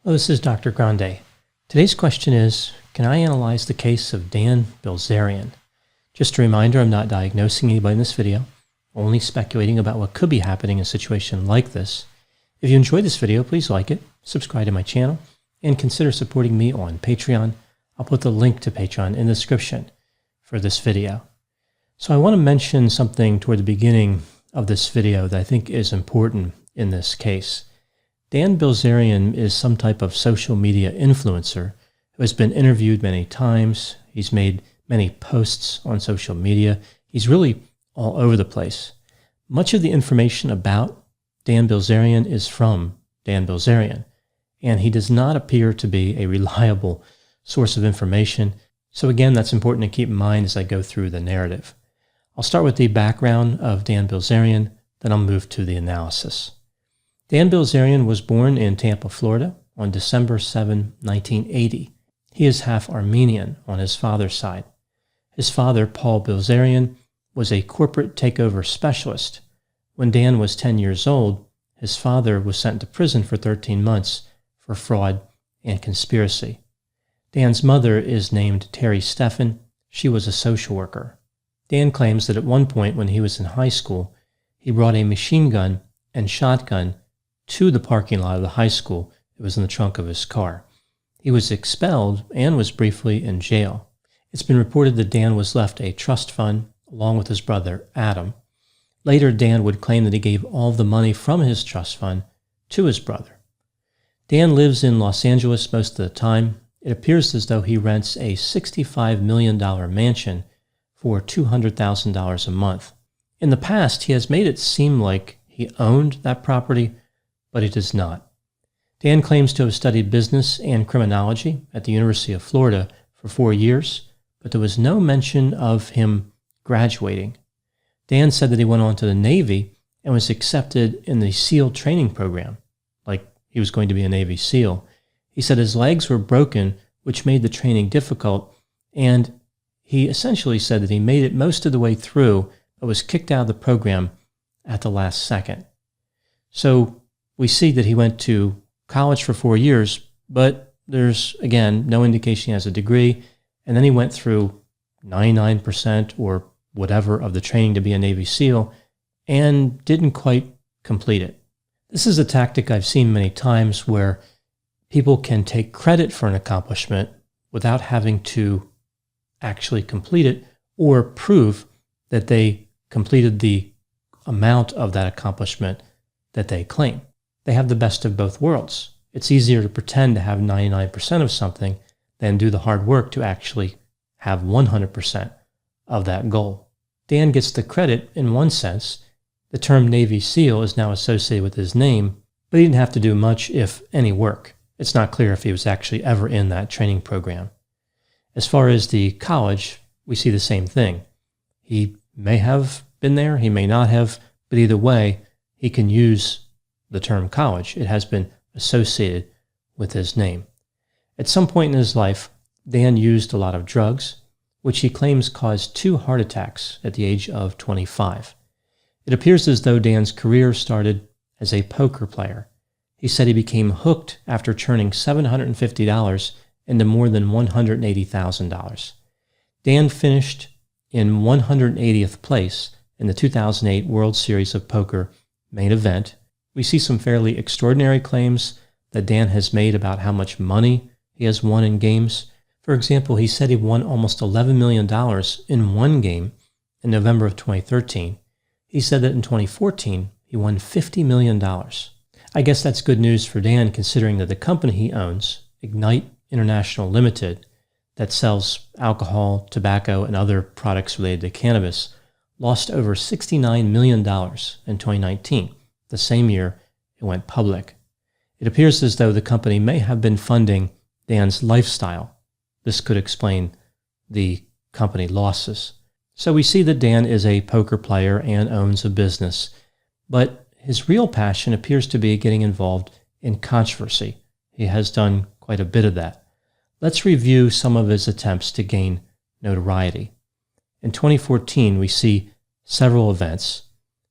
Hello, this is Dr. Grande. Today's question is, can I analyze the case of Dan Bilzerian? Just a reminder, I'm not diagnosing anybody in this video, only speculating about what could be happening in a situation like this. If you enjoyed this video, please like it, subscribe to my channel, and consider supporting me on Patreon. I'll put the link to Patreon in the description for this video. So I want to mention something toward the beginning of this video that I think is important in this case. Dan Bilzerian is some type of social media influencer who has been interviewed many times. He's made many posts on social media. He's really all over the place. Much of the information about Dan Bilzerian is from Dan Bilzerian, and he does not appear to be a reliable source of information. So again, that's important to keep in mind as I go through the narrative. I'll start with the background of Dan Bilzerian, then I'll move to the analysis. Dan Bilzerian was born in Tampa, Florida on December 7, 1980. He is half Armenian on his father's side. His father, Paul Bilzerian, was a corporate takeover specialist. When Dan was 10 years old, his father was sent to prison for 13 months for fraud and conspiracy. Dan's mother is named Terry Steffen. She was a social worker. Dan claims that at one point when he was in high school, he brought a machine gun and shotgun to the parking lot of the high school. It was in the trunk of his car. He was expelled and was briefly in jail. It's been reported that Dan was left a trust fund along with his brother, Adam. Later, Dan would claim that he gave all of the money from his trust fund to his brother. Dan lives in Los Angeles most of the time. It appears as though he rents a $65 million mansion for $200,000 a month. In the past, he has made it seem like he owned that property, but he does not. Dan claims to have studied business and criminology at the University of Florida for 4 years, but there was no mention of him graduating. Dan said that he went on to the Navy and was accepted in the SEAL training program, like he was going to be a Navy SEAL. He said his legs were broken, which made the training difficult, and he essentially said that he made it most of the way through, but was kicked out of the program at the last second. So we see that he went to college for 4 years, but there's, again, no indication he has a degree, and then he went through 99% or whatever of the training to be a Navy SEAL and didn't quite complete it. This is a tactic I've seen many times where people can take credit for an accomplishment without having to actually complete it or prove that they completed the amount of that accomplishment that they claim. They have the best of both worlds. It's easier to pretend to have 99% of something than do the hard work to actually have 100% of that goal. Dan gets the credit in one sense. The term Navy SEAL is now associated with his name, but he didn't have to do much, if any, work. It's not clear if he was actually ever in that training program. As far as the college, we see the same thing. He may have been there, he may not have, but either way, he can use the term college. It has been associated with his name. At some point in his life, Dan used a lot of drugs, which he claims caused 2 heart attacks at the age of 25. It appears as though Dan's career started as a poker player. He said he became hooked after turning $750 into more than $180,000. Dan finished in 180th place in the 2008 World Series of Poker main event. We see some fairly extraordinary claims that Dan has made about how much money he has won in games. For example, he said he won almost $11 million in one game in November of 2013. He said that in 2014, he won $50 million. I guess that's good news for Dan, considering that the company he owns, Ignite International Limited, that sells alcohol, tobacco, and other products related to cannabis, lost over $69 million in 2019, the same year it went public. It appears as though the company may have been funding Dan's lifestyle. This could explain the company losses. So we see that Dan is a poker player and owns a business, but his real passion appears to be getting involved in controversy. He has done quite a bit of that. Let's review some of his attempts to gain notoriety. In 2014, we see several events.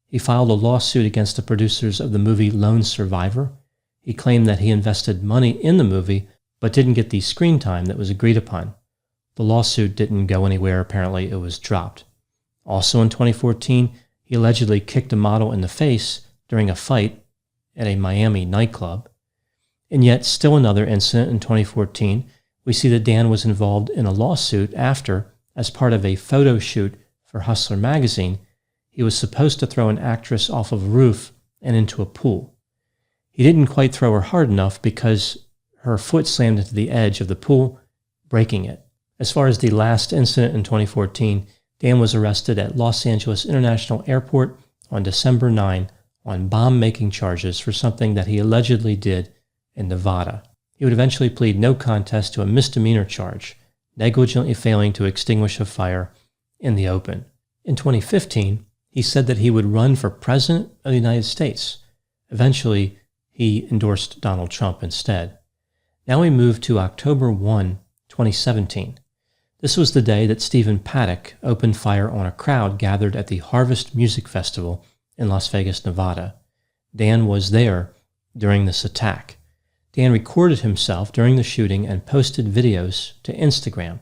He filed a lawsuit against the producers of the movie Lone Survivor. He claimed that he invested money in the movie but didn't get the screen time that was agreed upon. The lawsuit didn't go anywhere. Apparently, it was dropped. Also in 2014, he allegedly kicked a model in the face during a fight at a Miami nightclub. And yet, still another incident in 2014, we see that Dan was involved in a lawsuit after, as part of a photo shoot for Hustler magazine, he was supposed to throw an actress off of a roof and into a pool. He didn't quite throw her hard enough because her foot slammed into the edge of the pool, breaking it. As far as the last incident in 2014, Dan was arrested at Los Angeles International Airport on December 9 on bomb-making charges for something that he allegedly did in Nevada. He would eventually plead no contest to a misdemeanor charge, negligently failing to extinguish a fire in the open. In 2015, he said that he would run for president of the United States. Eventually, he endorsed Donald Trump instead. Now we move to October 1, 2017. This was the day that Stephen Paddock opened fire on a crowd gathered at the Harvest Music Festival in Las Vegas, Nevada. Dan was there during this attack. Dan recorded himself during the shooting and posted videos to Instagram.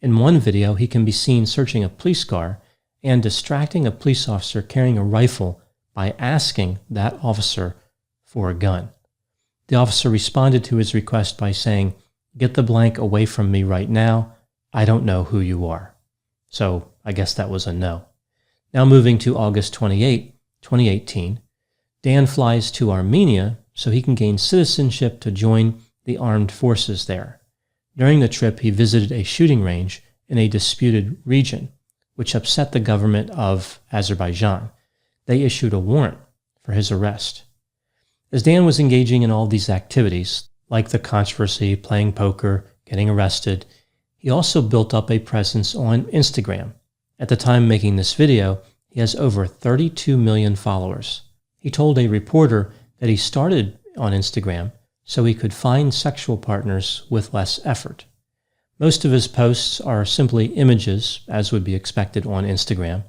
In one video, he can be seen searching a police car and distracting a police officer carrying a rifle by asking that officer for a gun. The officer responded to his request by saying, "Get the blank away from me right now. I don't know who you are." So I guess that was a no. Now moving to August 28, 2018, Dan flies to Armenia so he can gain citizenship to join the armed forces there. During the trip, he visited a shooting range in a disputed region, which upset the government of Azerbaijan. They issued a warrant for his arrest. As Dan was engaging in all these activities, like the controversy, playing poker, getting arrested, he also built up a presence on Instagram. At the time making this video, he has over 32 million followers. He told a reporter that he started on Instagram so he could find sexual partners with less effort. Most of his posts are simply images, as would be expected on Instagram.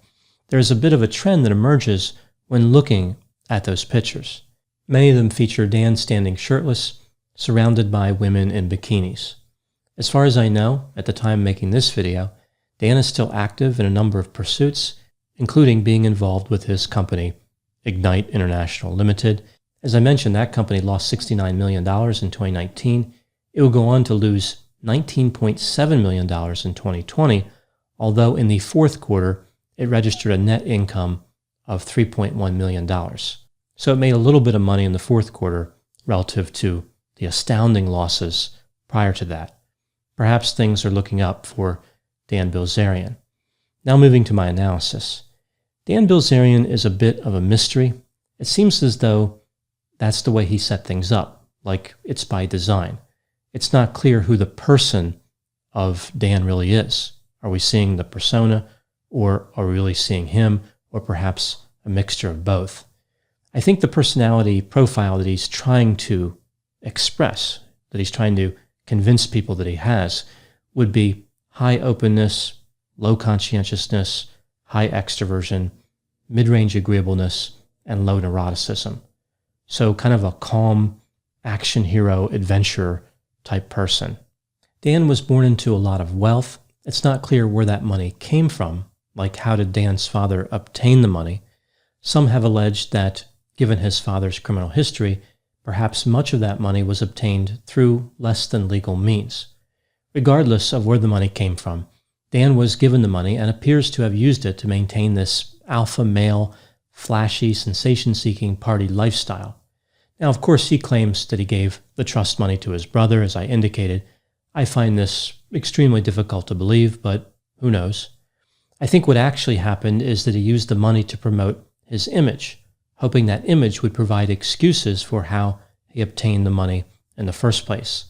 There is a bit of a trend that emerges when looking at those pictures. Many of them feature Dan standing shirtless, surrounded by women in bikinis. As far as I know, at the time making this video, Dan is still active in a number of pursuits, including being involved with his company, Ignite International Limited. As I mentioned, that company lost $69 million in 2019. It will go on to lose $19.7 million in 2020, although in the fourth quarter, it registered a net income of $3.1 million. So it made a little bit of money in the fourth quarter relative to the astounding losses prior to that. Perhaps things are looking up for Dan Bilzerian. Now moving to my analysis. Dan Bilzerian is a bit of a mystery. It seems as though that's the way he set things up, like it's by design. It's not clear who the person of Dan really is. Are we seeing the persona, or are we really seeing him, or perhaps a mixture of both? I think the personality profile that he's trying to express, that he's trying to convince people that he has, would be high openness, low conscientiousness, high extroversion, mid-range agreeableness, and low neuroticism. So kind of a calm, action hero, adventurer type person. Dan was born into a lot of wealth. It's not clear where that money came from, like how did Dan's father obtain the money. Some have alleged that, given his father's criminal history, perhaps much of that money was obtained through less than legal means. Regardless of where the money came from, Dan was given the money and appears to have used it to maintain this alpha male, flashy, sensation-seeking party lifestyle. Now, of course, he claims that he gave the trust money to his brother, as I indicated. I find this extremely difficult to believe, but who knows? I think what actually happened is that he used the money to promote his image, hoping that image would provide excuses for how he obtained the money in the first place.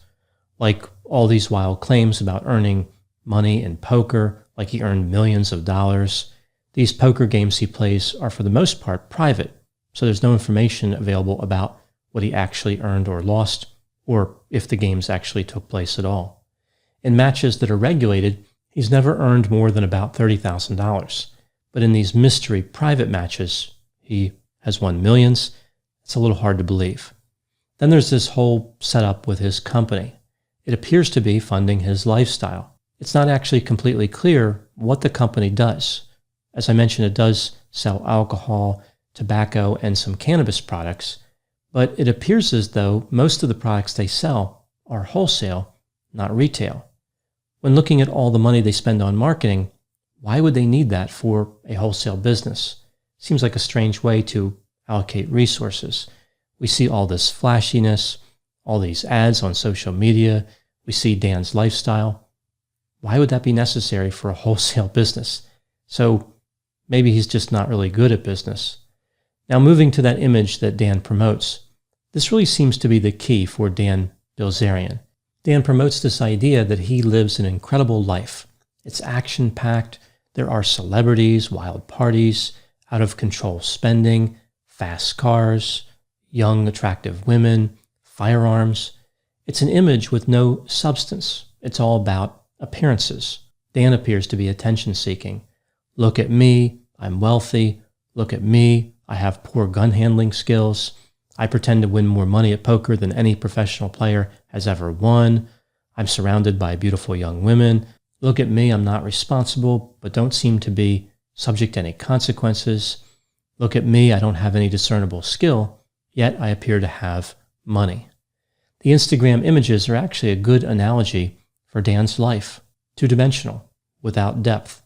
Like all these wild claims about earning money in poker, like he earned millions of dollars. These poker games he plays are for the most part private, so there's no information available about what he actually earned or lost, or if the games actually took place at all. In matches that are regulated, he's never earned more than about $30,000. But in these mystery private matches, he has won millions. It's a little hard to believe. Then there's this whole setup with his company. It appears to be funding his lifestyle. It's not actually completely clear what the company does. As I mentioned, it does sell alcohol, tobacco, and some cannabis products, but it appears as though most of the products they sell are wholesale, not retail. When looking at all the money they spend on marketing, why would they need that for a wholesale business? Seems like a strange way to allocate resources. We see all this flashiness, all these ads on social media. We see Dan's lifestyle. Why would that be necessary for a wholesale business? So maybe he's just not really good at business. Now, moving to that image that Dan promotes, this really seems to be the key for Dan Bilzerian. Dan promotes this idea that he lives an incredible life. It's action-packed. There are celebrities, wild parties, out-of-control spending, fast cars, young, attractive women, firearms. It's an image with no substance. It's all about appearances. Dan appears to be attention-seeking. Look at me, I'm wealthy. Look at me, I have poor gun handling skills. I pretend to win more money at poker than any professional player has ever won. I'm surrounded by beautiful young women. Look at me, I'm not responsible, but don't seem to be subject to any consequences. Look at me, I don't have any discernible skill, yet I appear to have money. The Instagram images are actually a good analogy for Dan's life, two-dimensional, without depth.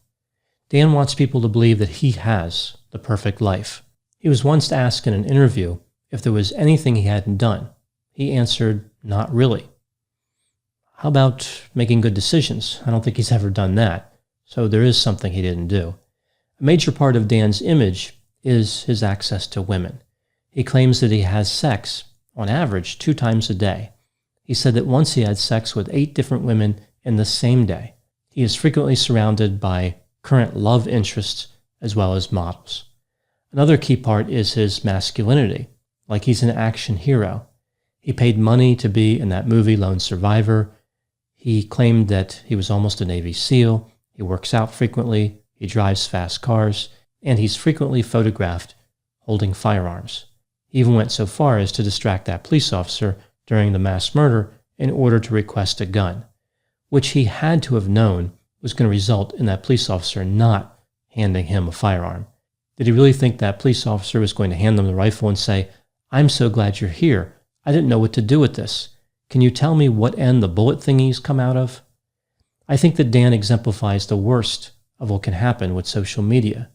Dan wants people to believe that he has the perfect life. He was once asked in an interview if there was anything he hadn't done. He answered, not really. How about making good decisions? I don't think he's ever done that. So there is something he didn't do. A major part of Dan's image is his access to women. He claims that he has sex, on average, 2 times a day. He said that once he had sex with 8 different women in the same day. He is frequently surrounded by current love interests as well as models. Another key part is his masculinity, like he's an action hero. He paid money to be in that movie Lone Survivor. He claimed that he was almost a Navy SEAL. He works out frequently. He drives fast cars. And he's frequently photographed holding firearms. He even went so far as to distract that police officer during the mass murder in order to request a gun, which he had to have known was going to result in that police officer not handing him a firearm. Did he really think that police officer was going to hand them the rifle and say, I'm so glad you're here. I didn't know what to do with this. Can you tell me what end the bullet thingies come out of? I think that Dan exemplifies the worst of what can happen with social media.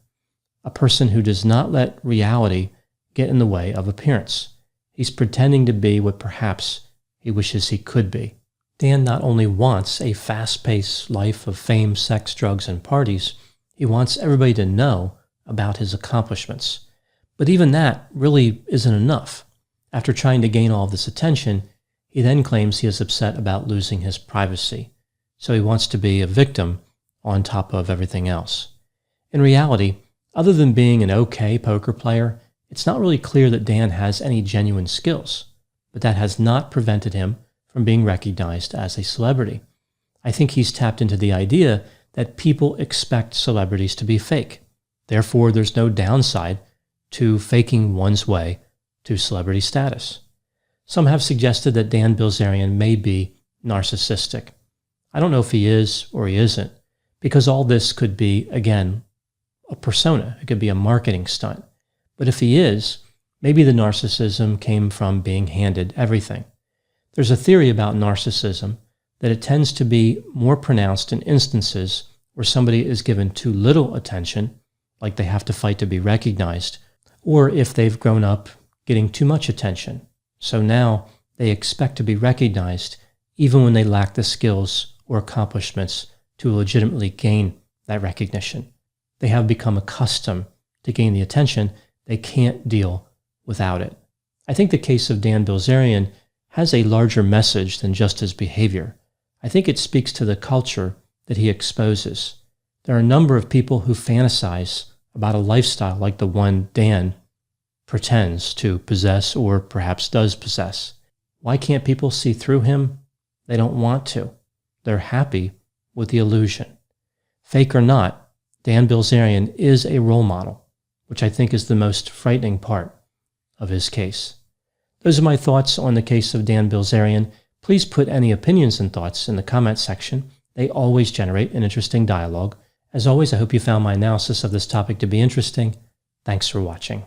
A person who does not let reality get in the way of appearance. He's pretending to be what perhaps he wishes he could be. Dan not only wants a fast-paced life of fame, sex, drugs, and parties, he wants everybody to know about his accomplishments. But even that really isn't enough. After trying to gain all this attention, he then claims he is upset about losing his privacy. So he wants to be a victim on top of everything else. In reality, other than being an okay poker player, it's not really clear that Dan has any genuine skills, but that has not prevented him from being recognized as a celebrity. I think he's tapped into the idea that people expect celebrities to be fake. Therefore, there's no downside to faking one's way to celebrity status. Some have suggested that Dan Bilzerian may be narcissistic. I don't know if he is or he isn't, because all this could be, again, a persona. It could be a marketing stunt. But if he is, maybe the narcissism came from being handed everything. There's a theory about narcissism that it tends to be more pronounced in instances where somebody is given too little attention, like they have to fight to be recognized, or if they've grown up getting too much attention. So now they expect to be recognized even when they lack the skills or accomplishments to legitimately gain that recognition. They have become accustomed to gain the attention. They can't deal without it. I think the case of Dan Bilzerian has a larger message than just his behavior. I think it speaks to the culture that he exposes. There are a number of people who fantasize about a lifestyle like the one Dan pretends to possess or perhaps does possess. Why can't people see through him? They don't want to. They're happy with the illusion. Fake or not, Dan Bilzerian is a role model, which I think is the most frightening part of his case. Those are my thoughts on the case of Dan Bilzerian. Please put any opinions and thoughts in the comments section. They always generate an interesting dialogue. As always, I hope you found my analysis of this topic to be interesting. Thanks for watching.